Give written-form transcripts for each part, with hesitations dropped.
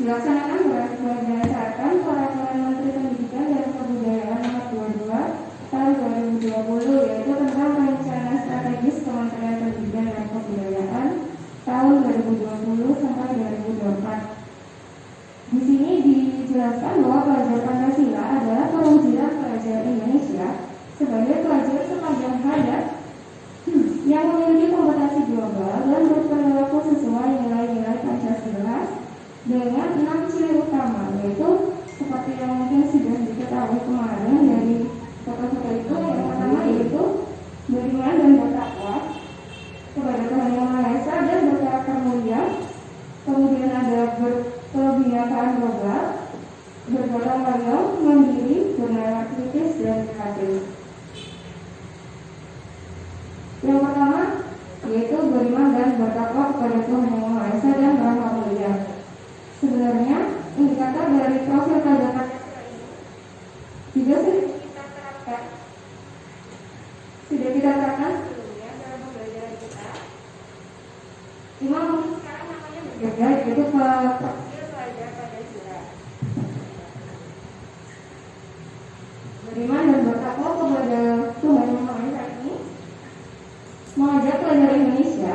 dilaksanakan berdasarkan Peraturan Menteri Pendidikan dan Kebudayaan Nomor 22 Tahun 2020, yaitu tentang Rencana Strategis Kementerian Pendidikan dan Kebudayaan tahun 2020 sampai 2024. Di sini dijelaskan bahwa pelajar Pancasila adalah perwujudan pelajar Indonesia sebagai pelajar sepanjang hayat yang memiliki kompetensi global dan berperilaku sesuai nilai-nilai Pancasila dengan 6 ciri utama, yaitu seperti yang mungkin sudah diketahui kemarin dari foto-foto itu. Yang pertama yaitu beriman dan bertakwa kepada Tuhan Yang Maha Esa dan berkarakter mulia. Kemudian ada berkebinekaan global, bergotong royong, mandiri, bernalar kritis, dan kreatif. Yang pertama yaitu beriman dan bertakwa kepada Tuhan Yang Maha Esa dan Maha Mulia. Sebenarnya indikator dari profil pelajar Pancasila ini juga sudah kita terapkan sebelumnya dalam pembelajaran kita. Cuma mungkin sekarang namanya berbeda, yaitu profil pelajar Pancasila. Beriman dan bertakwa kepada Tuhan Yang Maha Esa ini mengajak pelajar Indonesia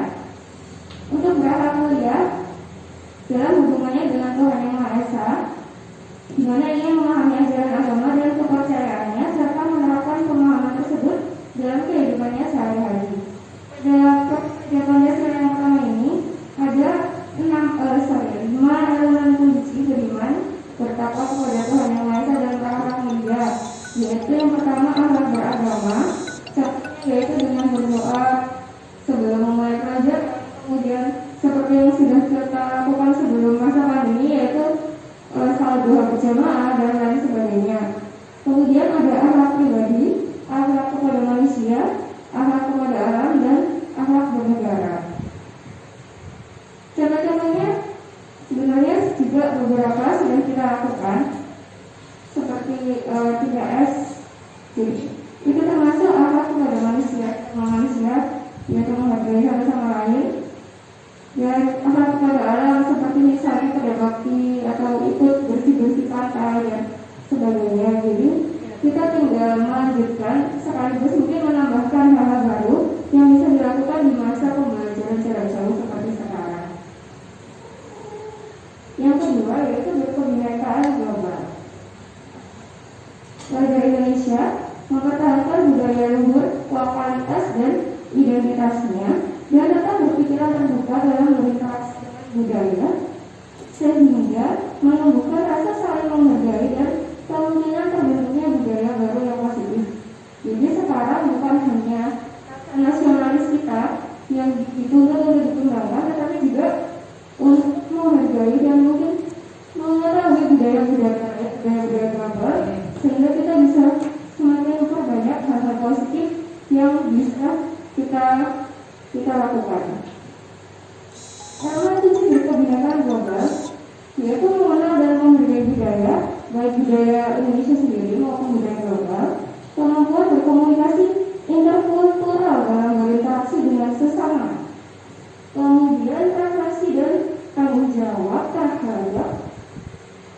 untuk berakhlak mulia dalam hubungannya dengan Tuhan Yang Maha Esa, di mana ia memahami ajaran agama dan kepercayaannya serta menerapkan pemahaman tersebut dalam kehidupannya sehari-hari. Dalam Pancasila yang pertama ini ada 5 elemen kunci beriman bertakwa kepada Tuhan Yang Maha Esa dan berakhlak mulia, yaitu yang pertama akhlak beragama, yaitu dengan berdoa sebelum memulai pelajaran. Kemudian seperti yang sudah kita lakukan sebelum masa pandemi, yaitu salat duha berjamaah dan lain sebagainya. Kemudian ada akhlak pribadi, akhlak kepada manusia, akhlak kepada alam, dan akhlak bernegara. Contoh-contohnya sebenarnya juga beberapa sudah kita lakukan, seperti 3S. Jadi itu termasuk akhlak kepada manusia, yaitu menghargai satu sama lain. Dan akhlak kepada alam seperti misalnya pada bakti atau ikut bersih-bersih pantai dan sebagainya. Jadi kita tinggal melanjutkan sekaligus mungkin menambahkan hal-hal baru yang bisa dilakukan di masa pembelajaran jarak jauh seperti sekarang. Yang kedua yaitu berkebinekaan global. Warga Indonesia mempertahankan budaya luhur, kualitas dan identitasnya, dan tetap berpikiran terbuka dalam berinteraksi dengan budaya, sehingga menumbuhkan rasa saling menghargai dan kemungkinan terbentuknya budaya baru yang positif. Jadi sekarang bukan hanya nasionalis kita yang dituntut untuk dikembangkan, tetapi juga untuk menghargai dan mungkin mengetahui budaya-budaya global, sehingga kita bisa semakin memperbanyak hal-hal positif yang bisa kita lakukan. Elemen kunci berkebinekaan global yaitu mengenal dan menghargai budaya, baik budaya Indonesia sendiri maupun budaya global, kemampuan berkomunikasi interkultural dalam berinteraksi dengan sesama, kemudian refleksi dan tanggung jawab terhadap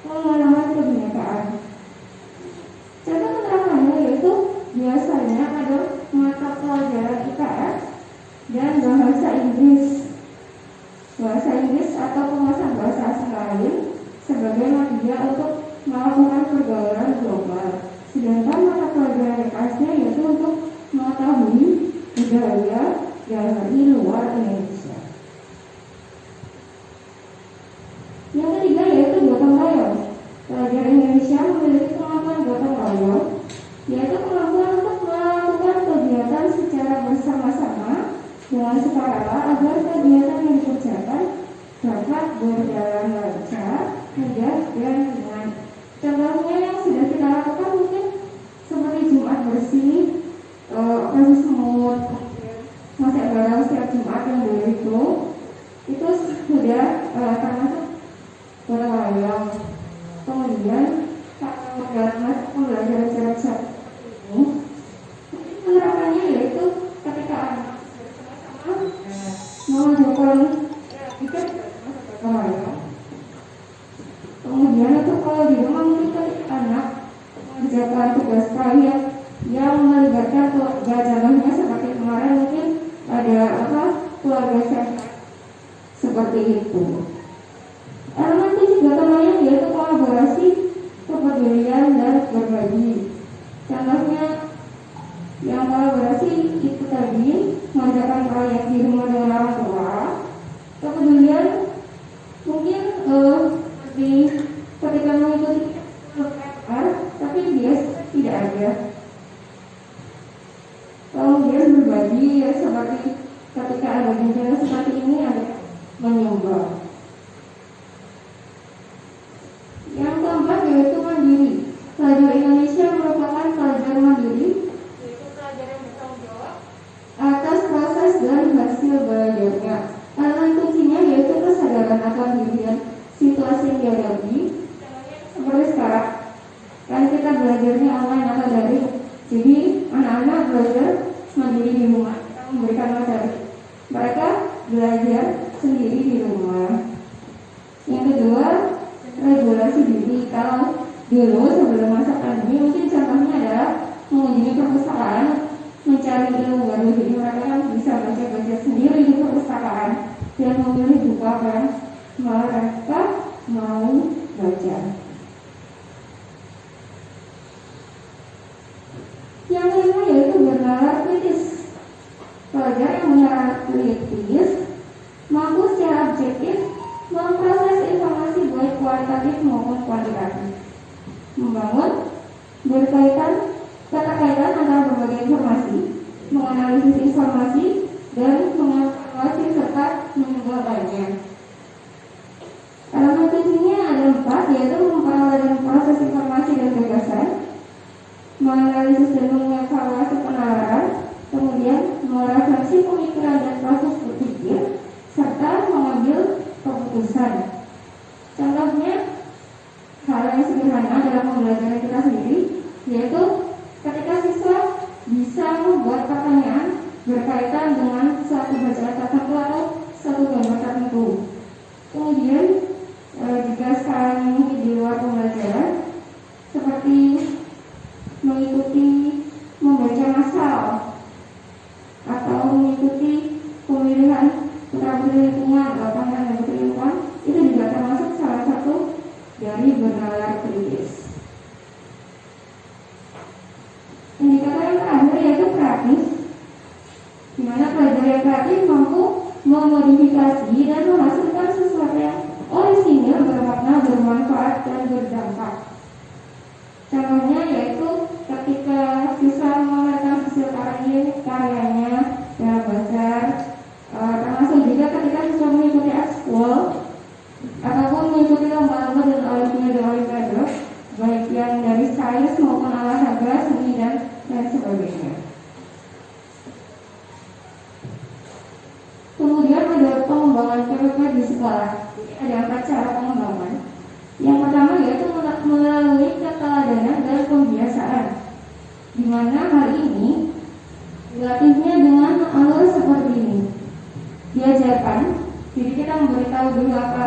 pengalaman kebinekaan. Contoh keterangannya yaitu biasanya ada mata pelajaran IPS dan bahasa Inggris atau penguasaan bahasa asing lain sebagai media untuk melakukan pergaulan global. Sedangkan mata pelajaran IPS-nya yaitu untuk mengetahui budaya dari luar Indonesia. Yang ketiga yaitu gotong royong. Pelajar Indonesia memiliki kemampuan gotong royong, yaitu kemampuan untuk melakukan kegiatan secara bersama-sama dengan sukarela agar kegiatan yang dikerjakan dapat berjalan lancar, mudah, dan ringan. Contohnya yang sudah kita lakukan mungkin seperti Jumat bersih, operasi semut, masak barang setiap Jumat yang dulu itu sudah termasuk gotong royong. Kemudian dalam pembelajaran jarak jauh ini penerapannya yaitu ketika anak bersama-sama mengajukan Kemudian untuk kalau di rumah mungkin anak mengerjakan tugas proyek yang melibatkan keluarga, contohnya seperti kemarin mungkin ada keluarga sehat seperti itu. Elemen juga terlain yaitu kolaborasi, kepedulian, dan berbagi. Contohnya yang kolaborasi itu tadi mengerjakan proyek di rumah dengan orang tua. Kepedulian mungkin seperti ketika mengikuti PR tapi dia tidak ada. Kemudian berbagi ya, seperti ketika ada bencana seperti ini ada menyumbang. Yang keempat yaitu mandiri. Pelajar Indonesia merupakan pelajar mandiri, yaitu pelajar yang bertanggung jawab atas proses dan hasil belajarnya. Elemen kuncinya yaitu kesadaran akan diri dan situasi yang dihadapi. Seperti sekarang, kan kita belajarnya online atau daring. Jadi anak-anak belajar mandiri di rumah, kita memberikan materi. Mereka belajar sendiri di rumah. Yang kedua, regulasi diri. Kalau dulu sebelum masa pandemi mungkin contohnya adalah mengunjungi perpustakaan, mencari ilmu baru. Jadi mereka kan bisa baca-baca sendiri di perpustakaan dan memilih buku apa yang mereka mau baca. Yang kelima yaitu bernalar kritis. Pelajar yang bernalar kritis mampu secara objektif memproses informasi baik kualitatif maupun kuantitatif, membangun keterkaitan antara berbagai informasi, menganalisis informasi, dan mengevaluasi serta menyebarkannya. Elemen kuncinya ada 4, yaitu memperoleh dan memproses informasi dan gagasan, menganalisis dan mengevaluasi penalaran, kemudian merefleksi pemikiran dan proses berpikir, serta mengambil keputusan. Contohnya hal yang sederhana dalam pembelajaran kita sendiri, yaitu ketika siswa bisa membuat pertanyaan berkaitan dengan suatu bacaan tertentu atau suatu gambar tertentu. Kemudian jika sekarang mungkin di luar pembelajaran seperti mengikuti membaca masal atau mengikuti pemilihan putra-putri lingkungan atau pandangan putri lingkungan, itu juga termasuk salah satu dari bernalar kritis. Indikator yang terakhir yaitu kreatif, di mana pelajar yang kreatif mampu memodifikasi dan menghasilkan sesuatu yang orisinil, bermakna, bermanfaat, dan berdampak. Contohnya yaitu ketika siswa memamerkan hasil karyanya dalam bahasa, termasuk juga ketika siswa mengikuti ekskul ataupun mengikuti lomba-lomba dan olimpiade, baik yang dari sains maupun olahraga, seni dan sebagainya. Kemudian ada pengembangan PPP di sekolah. Ada 4 cara pengembangan. Yang pertama yaitu melalui keteladanan dan pembiasaan, di mana hal ini dilatihnya dengan alur seperti ini. Diajarkan, jadi kita memberitahu dulu apa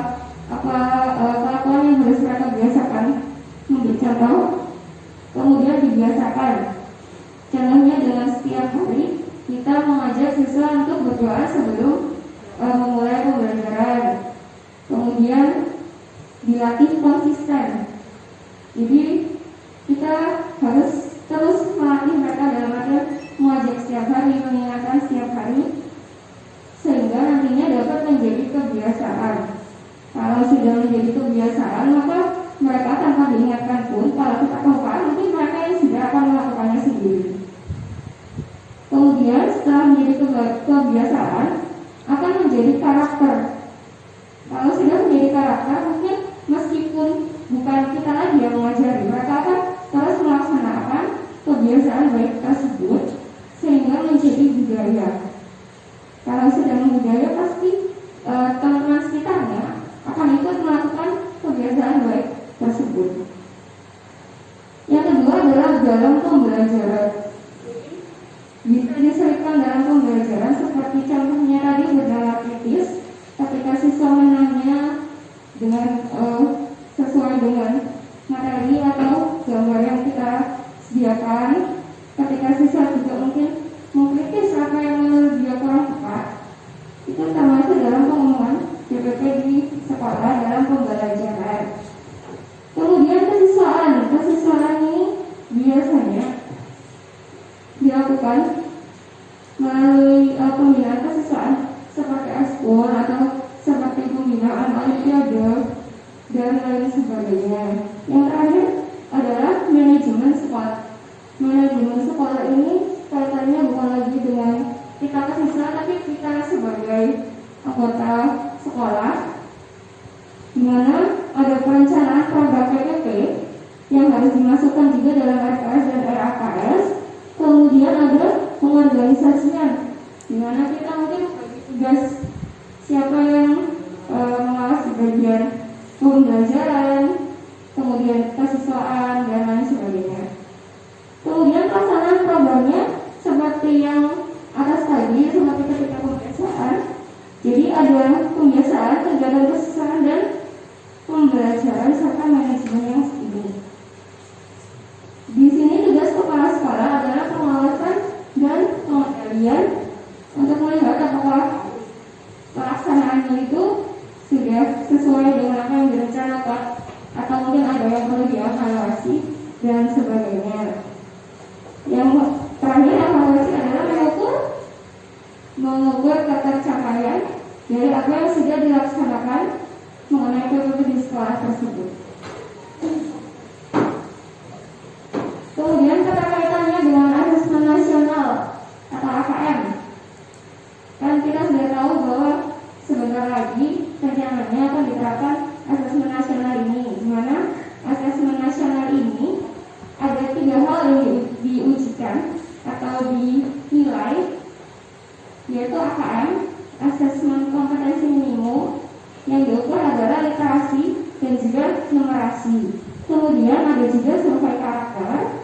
kelakuan yang harus mereka biasakan, memberi contoh, kemudian dibiasakan. Contohnya dengan setiap hari kita mengajak siswa untuk berdoa sebelum memulai pembelajaran. Kemudian dilatih konsisten. Jadi kita harus terus melatih mereka dalam artian mengajak setiap hari, mengingatkan setiap hari, sehingga nantinya dapat menjadi kebiasaan. Kalau sudah menjadi kebiasaan, maka mereka tanpa diingatkan pun, kalau kita kelupaan, mungkin mereka yang sudah akan melakukannya sendiri. Kemudian setelah menjadi kebiasaan, akan menjadi karakter. Kalau sudah menjadi karakter, mungkin meskipun bukan kita lagi yang mengajari, mereka akan terus melaksanakan kebiasaan baik tersebut sehingga menjadi budaya. Kalau sudah membudaya, pasti teman-teman sekitarnya akan ikut melakukan kebiasaan baik tersebut. Yang kedua adalah dalam pembelajaran. Bisa diselipkan dalam pembelajaran seperti contohnya tadi bernalar kritis, ketika siswa menanya dengan sesuai dengan materi atau gambar yang kita sediakan. Ketika siswa juga mungkin mengkritis apa yang menurut dia kurang tepat, itu termasuk dalam pengumuman DPP di sekolah dalam pembelajaran. Kemudian kesiswaan ini biasanya dilakukan melalui pembinaan kesiswaan seperti ekskul atau seperti pembinaan olimpiade dan lain sebagainya. Yang terakhir adalah manajemen sekolah. Manajemen sekolah ini kaitannya bukan lagi dengan kita kesiswa, tapi kita sebagai anggota sekolah, di mana ada perencanaan program PPP yang harus dimasukkan juga dalam RKS dan RAKS. Kemudian ada pengorganisasian, di mana kita mungkin bagi tugas siapa yang mengawasi bagian pembelajaran, kemudian kesiswaan dan lain sebagainya. Kemudian pelaksanaan programnya seperti yang atas tadi, seperti ketika pembiasaan. Jadi ada pembiasaan, kegiatan kesiswaan dan pembelajaran serta manajemen yang ini. Di sini tugas kepala sekolah adalah pengawasan dan pengendalian untuk melihat apakah pelaksanaannya itu sudah sesuai dengan apa yang direncanakan atau mungkin ada yang perlu dievaluasi dan sebagainya. Yang terakhir evaluasi adalah mengukur ketercapaian dari apa yang sudah dilaksanakan mengenai PPP di sekolah tersebut. Kemudian keterkaitannya dengan asesmen nasional atau AKM. Kan kita sudah tahu bahwa sebentar lagi rencananya akan diterapkan asesmen nasional ini, di mana asesmen nasional ini ada 3 hal yang diujikan atau dinilai, yaitu AKM, asesmen kompetensi minimum, yang diukur adalah literasi dan juga numerasi. Kemudian ada juga survei karakter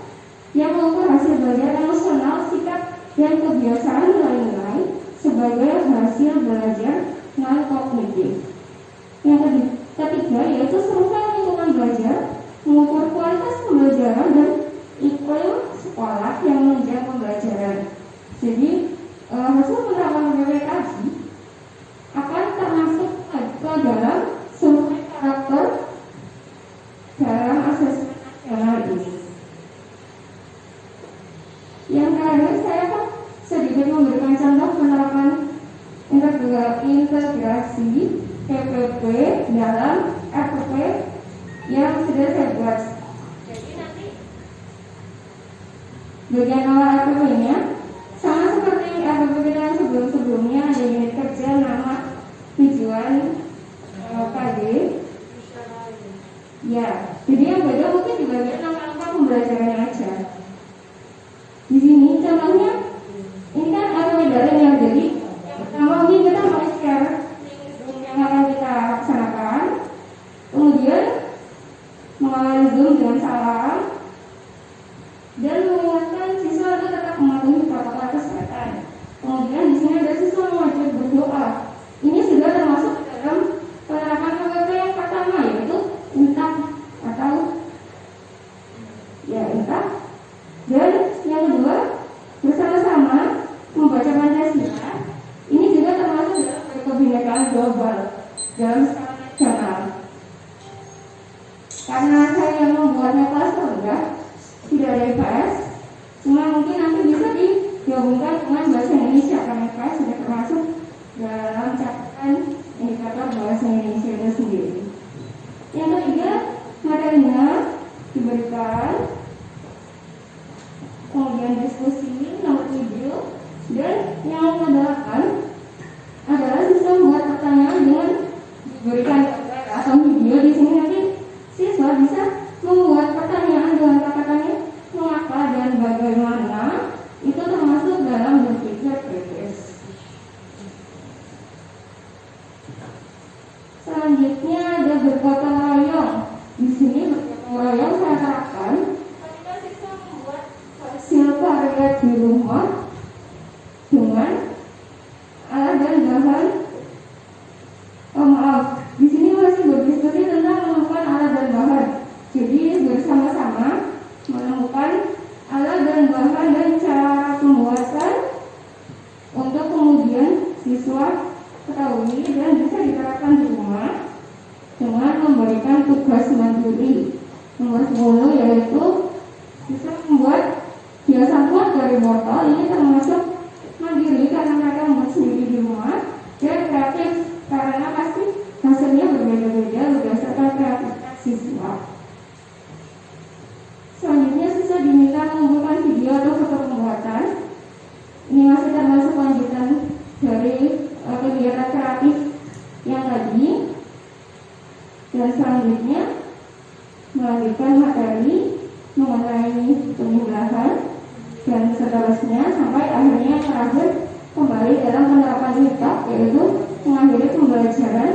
yang mengukur hasil belajar emosional, sikap, dan kebiasaan nilai-nilai sebagai hasil belajar non-kognitif. Yang ketiga yaitu survei lingkungan belajar, mengukur kualitas pembelajaran dan iklim sekolah yang menunjang pembelajaran. Jadi hasil penerapan PPP tadi akan termasuk ke dalam survei karakter dalam asesmen nasional ini. Yang terakhir saya akan sedikit memberikan contoh penerapan integrasi PPP dalam RPP yang sudah saya buat. Jadi nanti bagian awal RPP-nya sama seperti RPP kita yang sebelum-sebelumnya, ada unit kerja, nama, tujuan, KD. Ya, jadi yang beda mungkin di bagian langkah-langkah pembelajarannya aja. Di sini contohnya, ini kan RPP daring ya, jadi yang pertama mungkin kita mau share yang akan kita laksanakan, kemudian mengawali Zoom dengan salam dan mengingatkan siswa untuk tetap mematuhi protokol kesehatan. Kemudian di sini ada siswa wajib berdoa. Ini sudah termasuk dalam penerapan PPP yang pertama, yaitu intah atau intah. Dan yang kedua, bersama-sama membaca Pancasila. Ini juga termasuk dalam kebinekaan global dalam skala nasional. Karena saya yang membuatnya kelas rendah, tidak ada IPS, cuma mungkin nanti bisa digabungkan dengan bahasa Indonesia, karena IPS sudah termasuk dalam catatan indikator bahasa Indonesia itu sendiri. Yang ketiga, materinya diberikan, kemudian diskusi, nomor video, dan yang kedelapan adalah sistem buat pertanyaan dengan diberikan gambar atau video. Di sini nanti siswa bisa membuat pertanyaan dengan kata-katanya mengapa dan bagaimana. Itu termasuk dalam berpikir kritis. Selanjutnya ada bergotong royong. Di sini bergotong royong saya terapkan ketika siswa membuat hasil karya di rumah dengan alat dan bahan. Di sini masih berdiskusi tentang menemukan alat dan bahan. mandiri. Nomor 10 yaitu bisa membuat hiasan pot dari botol. Ini termasuk mandiri karena mereka membuat sendiri di rumah, dan kreatif karena pasti hasilnya berbeda-beda berdasarkan kreativitas siswa. Selanjutnya siswa diminta mengumpulkan video atau foto pembuatan. Ini masih termasuk lanjutan dari kegiatan kreatif yang tadi. Dan selanjutnya melanjutkan materi mengenai pembubahan dan seterusnya sampai akhirnya yang terakhir kembali dalam penerapan hikab, yaitu mengakhiri pembelajaran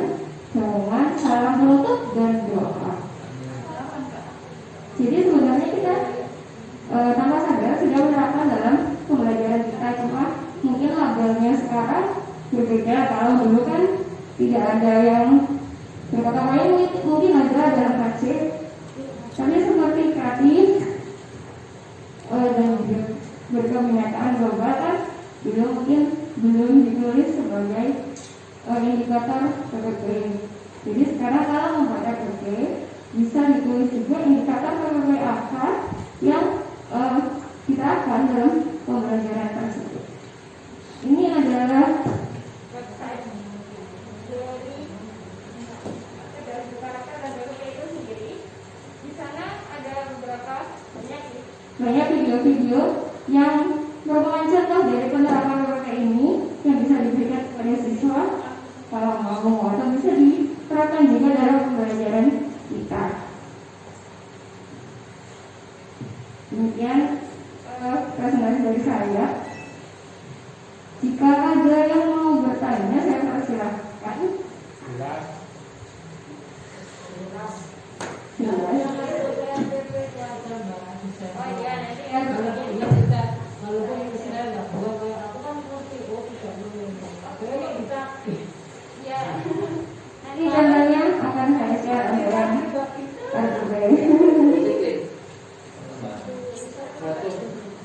dengan salam penutup dan doa. Jadi sebenarnya kita tanpa sadar sudah menerapkan dalam pembelajaran kita, cuma mungkin labelnya sekarang berbeda. Kalau dulu kan tidak ada yang berkata lain, mungkin ada dalam KC, tapi seperti kreatif dan berkebinekaan global kan dulu mungkin belum ditulis sebagai indikator PPP. Jadi sekarang kalau membaca PPP bisa ditulis juga indikator PPP apa yang kita akan dalam pembelajaran tersebut. Ini adalah website dari karakter dan PPP itu sendiri. Di sana ada beberapa banyak video-video yang merupakan contoh dari penerapan PPP ini yang bisa diberikan kepada siswa kalau mau, atau bisa diterapkan juga dalam pembelajaran kita. Demikian presentasi dari saya. Jika ada yang mau bertanya, saya persilahkan. Nanti dananya akan saya share dengan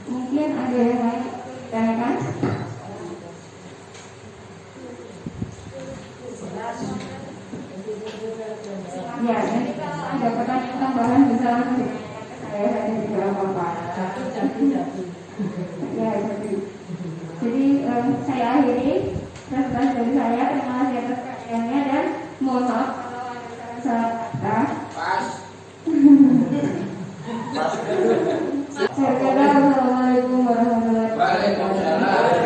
mungkin ada yang lain tanyakan. Ya, nanti kalau ada pertanyaan tambahan bisa langsung ditanyakan ke saya tidak apa-apa. Ya, jadi saya akhiri presentasi dari saya. Terima kasih atas perhatiannya dan mohon maaf kalau ada salah kata. Assalamualaikum warahmatullahi wabarakatuh.